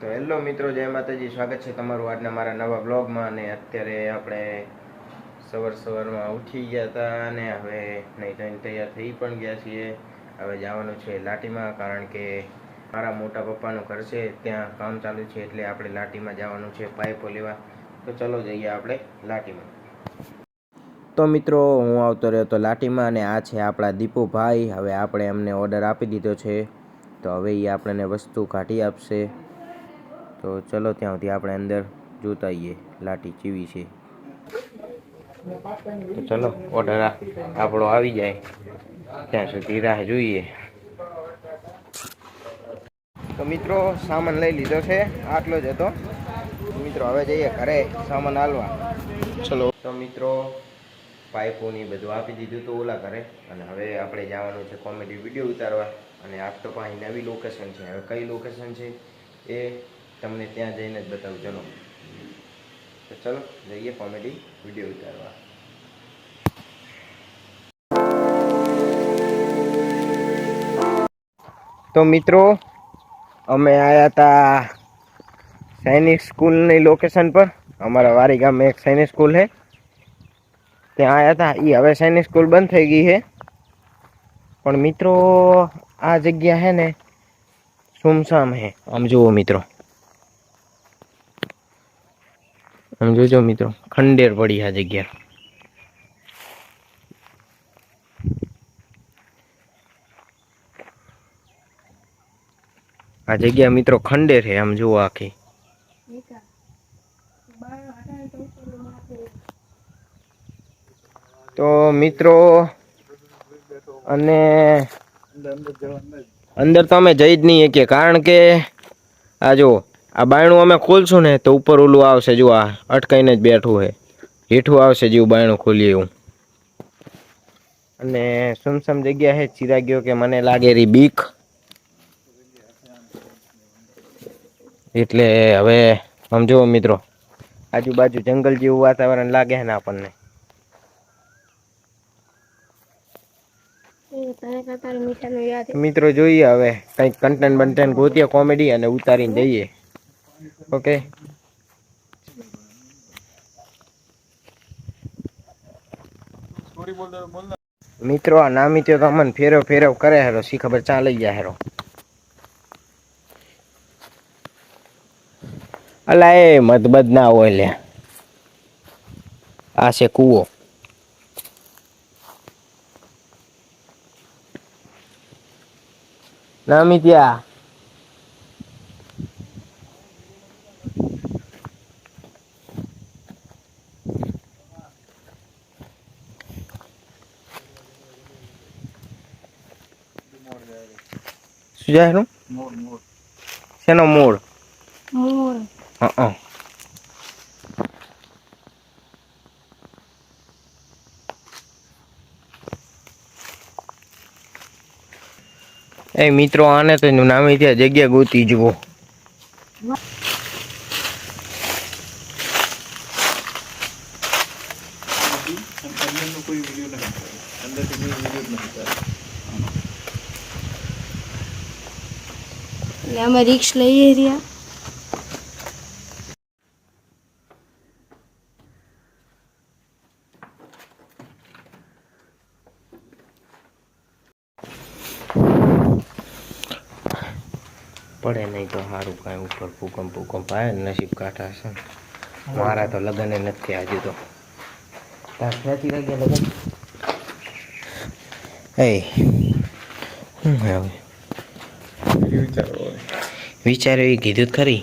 તો હેલો મિત્રો, જય માતાજી. સ્વાગત છે તમારું આજના મારા નવા બ્લોગમાં. અને અત્યારે આપણે સવારમાં ઉઠી ગયા હતા અને હવે નહીં થઈને તૈયાર થઈ પણ ગયા છીએ. હવે જવાનું છે લાટીમાં, કારણ કે મારા મોટા પપ્પાનું ઘર છે, ત્યાં કામ ચાલુ છે, એટલે આપણે લાટીમાં જવાનું છે પાઇપો લેવા. તો ચલો જઈએ આપણે લાટીમાં. તો મિત્રો, હું આવતો રહ્યો તો લાટીમાં, અને આ છે આપણા દીપુભાઈ. હવે આપણે એમને ઓર્ડર આપી દીધો છે, તો હવે એ આપણને વસ્તુ કાઢી આપશે. તો ચલો ત્યાં સુધી આપણે અંદર જોતા આવીએ લાટી ચીવી છે. તો ચલો ઓર્ડર આપણો આવી જાય ત્યાં સુધી રાહ જોઈએ. તો મિત્રો, સામાન લઈ લીધો છે, આટલો જ હતો. મિત્રો હવે જઈએ ઘરે સામાન હાલવા. ચલો. તો મિત્રો, પાઇપોની બધું આપી દીધું તો ઓલા ઘરે, અને હવે આપણે જવાનું છે કોમેડી વિડીયો ઉતારવા. અને આજ તો પાછી નવી લોકેશન છે. હવે કઈ લોકેશન છે એ તમને ત્યાં જઈને જ બતાવું. ચલો તો ચલો જઈએ કોમેડી વિડીયો ઉતારવા. તો મિત્રો, અમે આવ્યા હતા સૈનિક સ્કૂલની લોકેશન પર. અમારા વારી ગામમાં એક સૈનિક સ્કૂલ છે, ત્યાં આવ્યા હતા. એ હવે સૈનિક સ્કૂલ બંધ થઈ ગઈ છે, પણ મિત્રો આ જગ્યા છે ને સુમસામ છે. આમ જુઓ મિત્રો, આમ જોજો મિત્રો, ખંડેર પડી આ જગ્યા. આ જગ્યા મિત્રો ખંડેર છે, આમ જુઓ આખી. તો મિત્રો, અને અંદર તો અમે જઈ જ નહીં શકીએ, કારણ કે આ જો આ બાયણું અમે ખોલશું ને તો ઉપર ઓલું આવશે. જો આ અટકાઈને જ બેઠું છે, હેઠું આવશે જેવું બાયણું ખોલીએ એવું. અને સુમસામ જગ્યા છે. ચિરાગીઓ કે મને લાગે રી બીક, એટલે હવે આમ જુઓ મિત્રો, આજુબાજુ જંગલ જેવું વાતાવરણ લાગે છે ને આપણને. મિત્રો જોઈએ હવે કંઈક કન્ટેન્ટ બન્ટેન્ટ ગોતીએ કોમેડી, અને ઉતારીને જઈએ. ઓકે. મિત્રો આ નામી તો અમને ફેરવ કરે હેરો, શી ખબર ચા લઈ જાય હેરો. અલા એ મતબદ ના હોય લે. આ છે કૂવો. નામી ત્યાં શું જાય નું શેનો મૂળ? હા. એ મિત્રો, આને તો એનું નામ ત્યાં જગ્યા ગોતી જુઓ. અમે રિક્સ લઈએ રહ્યા. પડે નહીં તો સારું, કાંઈ ઉપર ભૂકંપ આવે ને નસીબ કાંઠા છે. મારા તો લગ્ન નથી થયા હજુ તો. તાર ક્યાંથી લાગ્યા લગ્ન? એ શું હવે વિચાર્યો એ કીધું ખરી.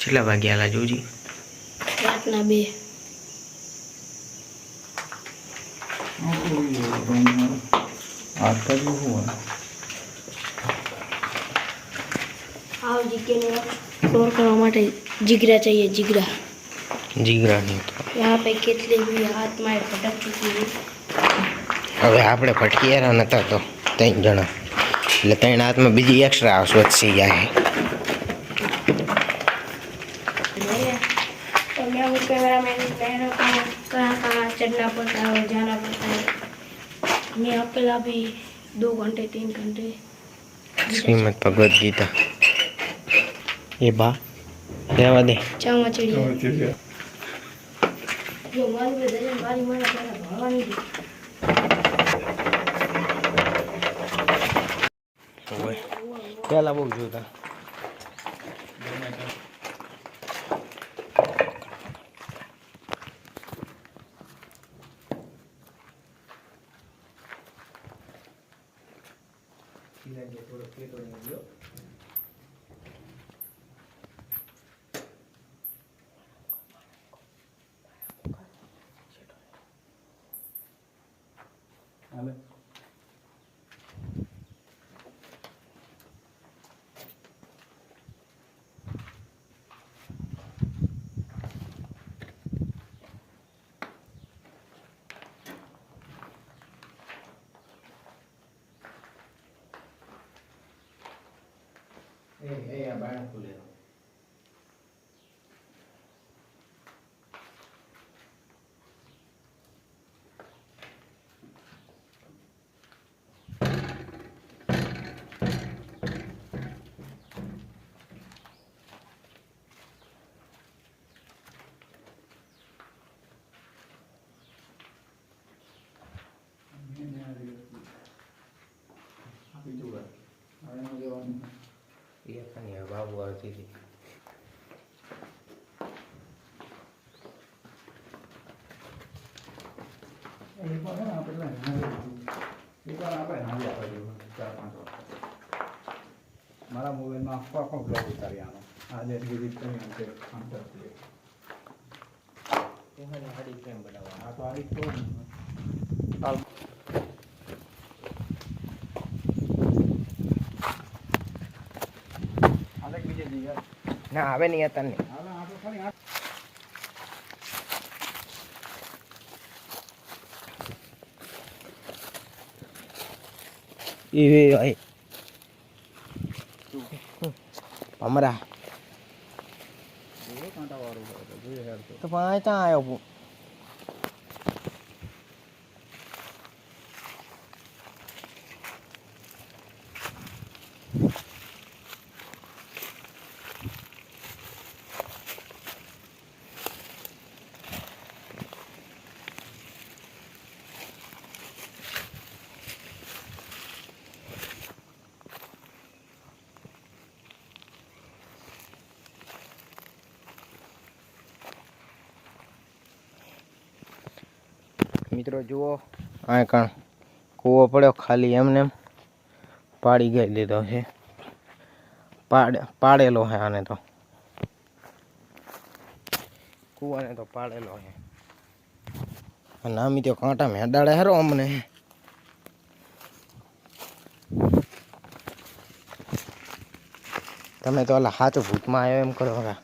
કેટલા વાગ્યા આલા જોજી? રાતના 2. आओ जिगे स्टोर करने માટે जिगरा चाहिए जिगरा જીગરા નહીં તો यहाँ पे कितने भी हाथ में भटक चुकी है હવે આપણે ભટકિયારા નતા તો 3 જણા એટલે 3 હાથમાં બીજી એક્સ્ટ્રા આવશે જાય तो मैं वो कैमरा मैन को कहाँ कहाँ चढ़ना पड़ता है और जाना पड़ता है मैं अकेला भी 2 घंटे 3 घंटे શ્રીમદ ભગવદ ગીતા એ બા રહેવા દે चावा चिड़िया जो मारी में दे मारी मारी तेरा भगवान ही પહેલા બહુ જોતા આ બાણ ખુલે ये खानी है बाबू आती थी મારા મોબાઈલમાં આખો બ્લોગ ઉતારી આનો આજે ગીત કરી અંતે અંતર हरी फ्रेम बनावा આ તો આડી તો આલેક બીજે જી યાર ના આવે નહીં હતા ને હાલા આ તો ખાલી આ એ ભાઈ હમરા એ કાંટા વાળું છે જોઈએ હેર તો તો પાંચ ત્યાં આવ્યો મિત્રો જુઓ આ કણ કૂવો પડ્યો ખાલી એમને એમ પાડી ગઈ લીધો છે પાડેલો છે આને તો કૂવાને તો પાડેલો છે અને આમી તો કાંટા મેદાડે હેરો અમને તમે તો ઓલા સાચું ભૂતમાં આવ્યો એમ કરો હવે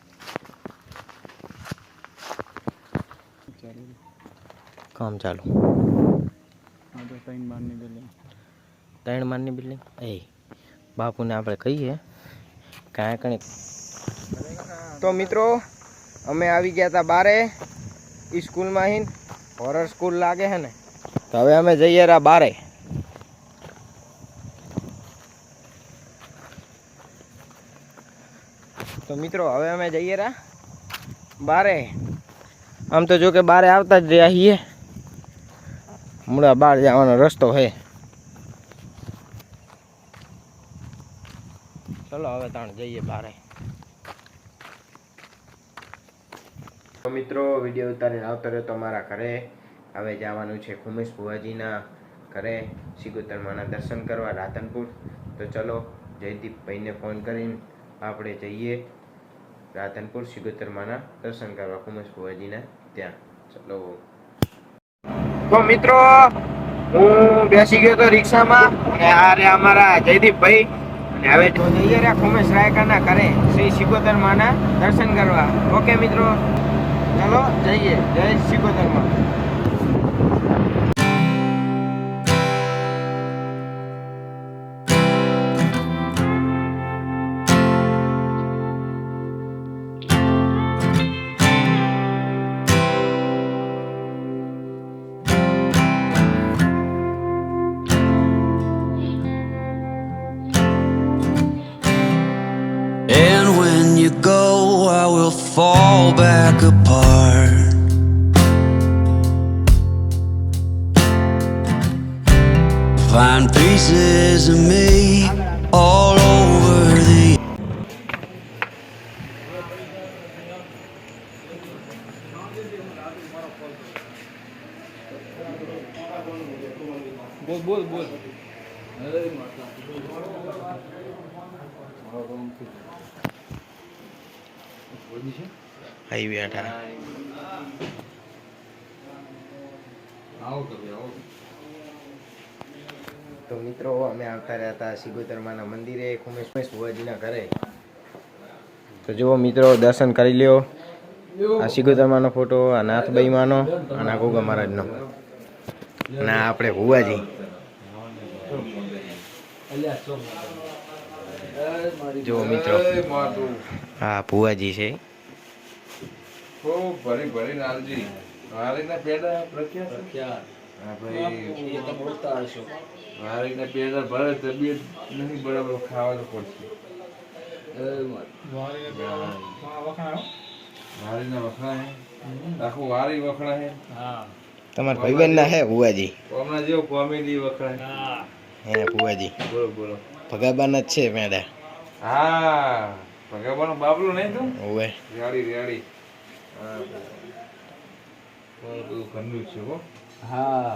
કામ ચાલુ આ તો 3 માળની બિલ્ડિંગ 3 માળની બિલ્ડિંગ એ બાપુને આપણે કહીએ કાંઈ કણી તો મિત્રો અમે આવી ગયા હતા બારે સ્કૂલમાં હિન હોરર સ્કૂલ લાગે છે ને તો હવે અમે જઈએ રહ્યા બારે તો મિત્રો હવે અમે જઈએ રહ્યા બારે આમ તો જો કે બારે આવતા જ રહ્યા છીએ હમણાં બહાર જવાનો રસ્તો છે ચલો હવે તાણ જઈએ બારે તો મિત્રો વિડીયો ઉતારીને આવતો રહ્યો તમારા ઘરે હવે જવાનું છે ખુમેશ ભુવાજીના ઘરે સિગોતરમાના દર્શન કરવા રાધનપુર તો ચલો જયદીપભાઈને ફોન કરીને આપણે જઈએ રાધનપુર સિગોતરમાના દર્શન કરવા કુમેશ ભુવાજીના ત્યાં. ચલો તો મિત્રો હું બેસી ગયો તો રિક્ષામાં અને આ રે અમારા જયદીપભાઈ અને હવે જો જઈએ રે કુમેશ રાયકાના ઘરે શ્રી સિગોતરમાના દર્શન કરવા. ઓકે મિત્રો ચલો જઈએ. જય સિગોતરમાં. And when you go, I will fall back apart. Find pieces of me all over the આવી બેઠા. તો મિત્રો અમે આવતા રહ્યા હતા સિગોતરમાના મંદિરે કુમેશ ભુવાજીના ઘરે. તો જુઓ મિત્રો દર્શન કરી લ્યો. આ સિગોતરમાનો ફોટો, આ નાથબાઈમાનો અને આ ગોગા મહારાજનો અને આ આપણે ભુવાજી. જુઓ મિત્રો હા ભુવાજી છે. ખૂબ ભરી ભરી નાલજી વારીના પેડા પ્રખ્યાત. હા ભાઈ વારીના પેડા ભરે તબિયત નહીં બરાબર, ખાવા તો પડશે. વારીના વખણાય આખું વારી વખણાય. તમારા ભાઈબંધ ના હે ભુવાજી? હમણાં જેવો કોમેડી વખણાય હે ભુવાજી. બોલો બોલો. ભગાબાના જ છે મેડા. હા ભગાવાનો બાબલો નહીં તું? ઓવે રેડી રેડી. હા બધું ઘરનું જ છે હો. હા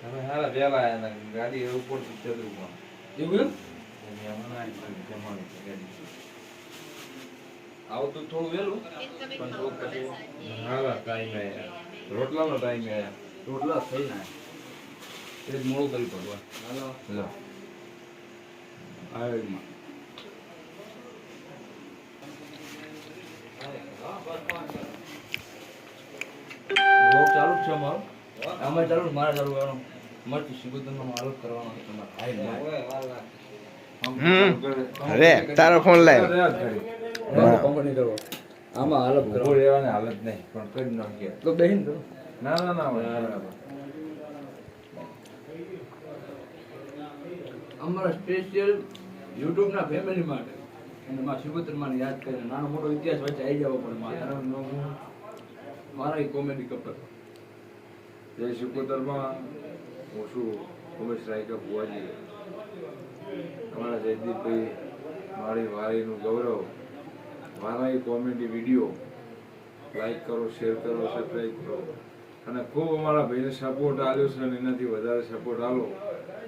તમે હારા વહેલા આયા ને ગાડી ઉપર ચદરૂમાં એવું આવું તો થોડું વહેલું પણ થોડુંક પછી હારા ટાઈમે આયા. રોટલાનો ટાઈમે આયા. રોટલા થઈ ના એ જ મોડું કરી પડવા. હાલો લો આવેગમાં રોગ ચાલુ જ છે અમારો. આમાં ચાલુ મારે ચાલુ કરવાનું મરચું સિગોતરમાં આલોક કરવાનો છે તમારે. અરે તારો ફોન લાવ. કંપની કરો આમાં હાલત ઉભો કરો રહેવાની હાલત નહીં પણ કરી નાખીએ. તો બેહીન કરો. ના ના ના બરાબર. અમારા સ્પેશિયલ યુટ્યુબના ફેમિલી માટે અને મારા સિગોતરમાને યાદ કરીને નાનો મોટો ઇતિહાસ વચ્ચે આવી જવો પડે. મારા કોમેડી કપલ જય સિકોતરમાં હું છું ઉમેશ રાયકા ભુવાજી. અમારા જયદીપભાઈ મારી વારીનું ગૌરવ. મારા એ કોમેડી વિડીયો લાઈક કરો, શેર કરો, સબસ્ક્રાઈબ કરો અને ખૂબ અમારા ભાઈને સપોર્ટ આપ્યો છે અને એનાથી વધારે સપોર્ટ આલો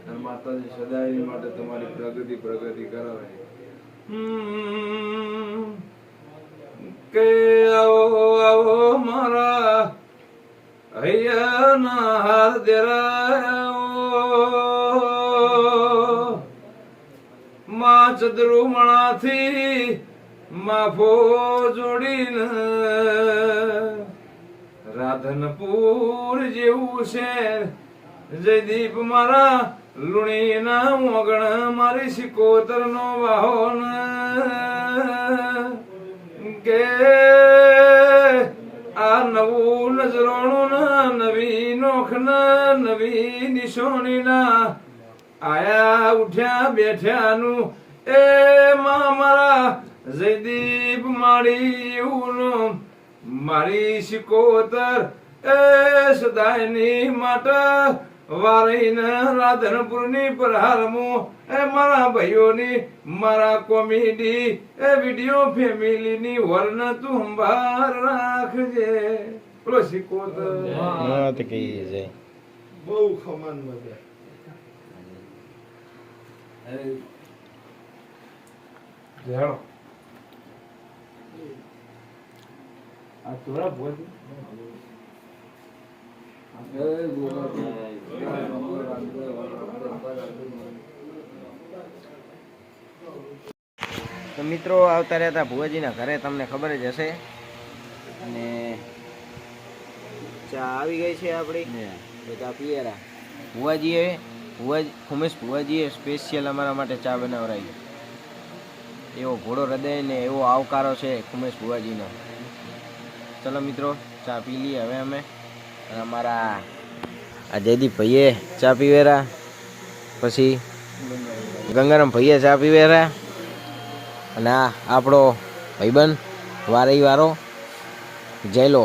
અને માતાજી સદાય માટે તમારી પ્રગતિ કરાવે. કે આવો આવો મારા હૈયાના હાર દેરાયો માં ચદ્રુમણાથી માફો જોડીને રાધનપુર જેવું છે જયદીપ મારા લુણીના મોગણ મારી સિકોતરનો વાહોન કે આ નવું નજરાણું નવી નોખ નવી નિશાનીના આયા ઉઠ્યા બેઠ્યાનું એ માં મારા જયદીપ મારી એવું મારી સિકોતર એ સદાયની માટે વારીને રાધનપુરની પ્રહારમું એ મારા ભાઈઓની મારા કોમેડી એ વિડીયો ફેમિલીની વર્ણ તું સંભાળ રાખજે. પેલો સિકોતર હા તો કઈ જાય બહુ ખમણ મજા જાણો આ થોડા બોલ તો મિત્રો આવતા રહેતા ભુવાજીના ઘરે તમને ખબર જ હશે અને ચા આવી ગઈ છે આપણી તો ચા પીએરા ઉમેશ ભુવાજીએ સ્પેશિયલ અમારા માટે ચા બનાવરાવી એવો ઘોડો હૃદય ને એવો આવકારો છે ઉમેશ ભુવાજીનો ચલો મિત્રો ચા પી લઈએ હવે અમે અને અમારા આ જયદીપ ભાઈએ ચા પીવેરા પછી ગંગારામ ભાઈએ ચા પીવેરા અને આ આપણો ભાઈબંધ વારઈ વાળો જયલો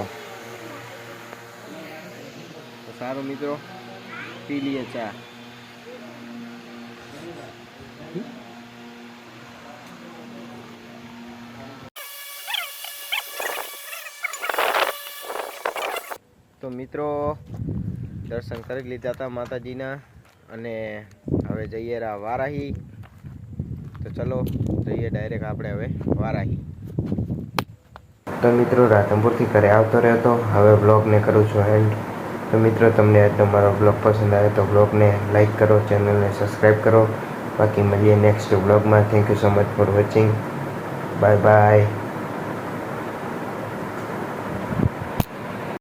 તો સારું મિત્રો પી લઈએ ચા તો મિત્રો દર્શન કરી લીધા હતા માતાજીના અને હવે જઈએ રા વારાહી તો ચલો જઈએ ડાયરેક્ટ આપણે હવે વારાહી તો મિત્રો રાધનપુરથી ઘરે આવતો રહેતો હવે બ્લોગને કરું છું એન્ડ તો મિત્રો તમને આજનો મારો બ્લોગ પસંદ આવે તો બ્લોગને લાઈક કરો ચેનલને સબસ્ક્રાઈબ કરો બાકી મળીએ નેક્સ્ટ બ્લોગમાં thank you so much for watching bye bye